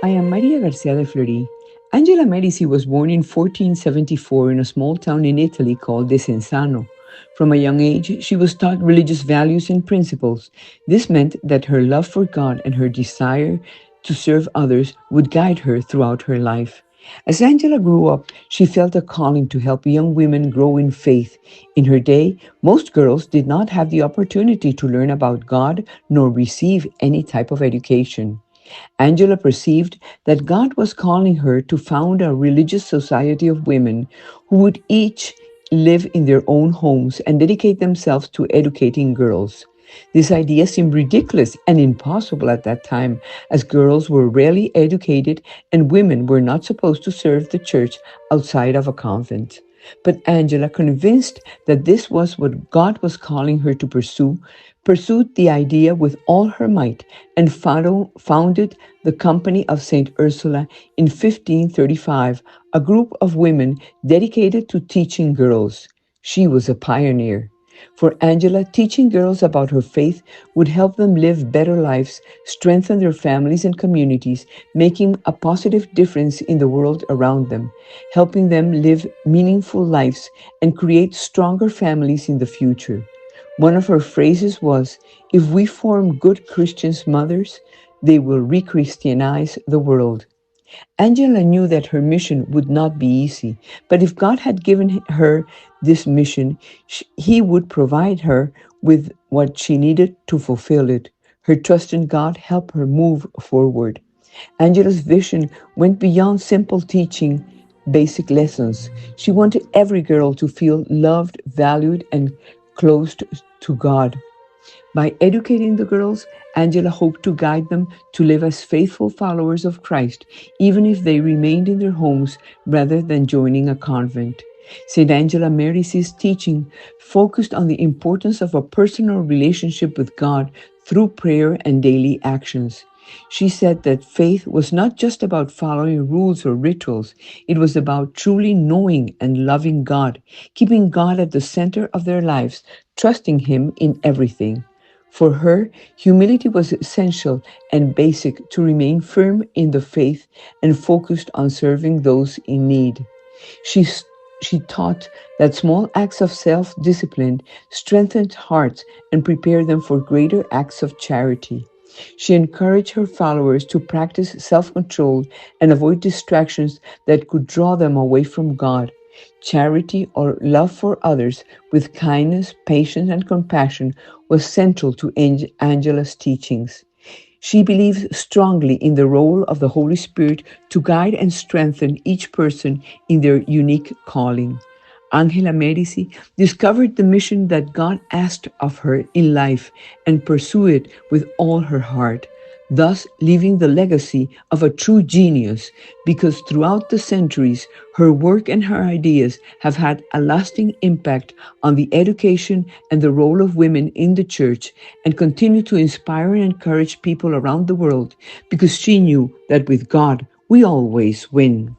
I am Maria Garcia de Fleury. Angela Merici was born in 1474 in a small town in Italy called Desenzano. From a young age, she was taught religious values and principles. This meant that her love for God and her desire to serve others would guide her throughout her life. As Angela grew up, she felt a calling to help young women grow in faith. In her day, most girls did not have the opportunity to learn about God nor receive any type of education. Angela perceived that God was calling her to found a religious society of women who would each live in their own homes and dedicate themselves to educating girls. This idea seemed ridiculous and impossible at that time, as girls were rarely educated and women were not supposed to serve the church outside of a convent. But Angela, convinced that this was what God was calling her to pursue, pursued the idea with all her might and founded the Company of St. Ursula in 1535, a group of women dedicated to teaching girls. She was a pioneer. For Angela, teaching girls about her faith would help them live better lives, strengthen their families and communities, making a positive difference in the world around them, helping them live meaningful lives and create stronger families in the future. One of her phrases was, "If we form good Christian mothers, they will re Christianize the world." Angela knew that her mission would not be easy, but if God had given her this mission, He would provide her with what she needed to fulfill it. Her trust in God helped her move forward. Angela's vision went beyond simple teaching basic lessons. She wanted every girl to feel loved, valued, and close to God. By educating the girls, Angela hoped to guide them to live as faithful followers of Christ, even if they remained in their homes rather than joining a convent. St. Angela Merici's teaching focused on the importance of a personal relationship with God through prayer and daily actions. She said that faith was not just about following rules or rituals, it was about truly knowing and loving God, keeping God at the center of their lives, trusting Him in everything. For her, humility was essential and basic to remain firm in the faith and focused on serving those in need. She, she taught that small acts of self discipline strengthened hearts and prepared them for greater acts of charity. She encouraged her followers to practice self control and avoid distractions that could draw them away from God. Charity or love for others with kindness, patience, and compassion was central to Angela's teachings. She believes strongly in the role of the Holy Spirit to guide and strengthen each person in their unique calling. Ángela Merici discovered the mission that God asked of her in life and pursued it with all her heart, thus leaving the legacy of a true genius because throughout the centuries, her work and her ideas have had a lasting impact on the education and the role of women in the church and continue to inspire and encourage people around the world because she knew that with God, we always win.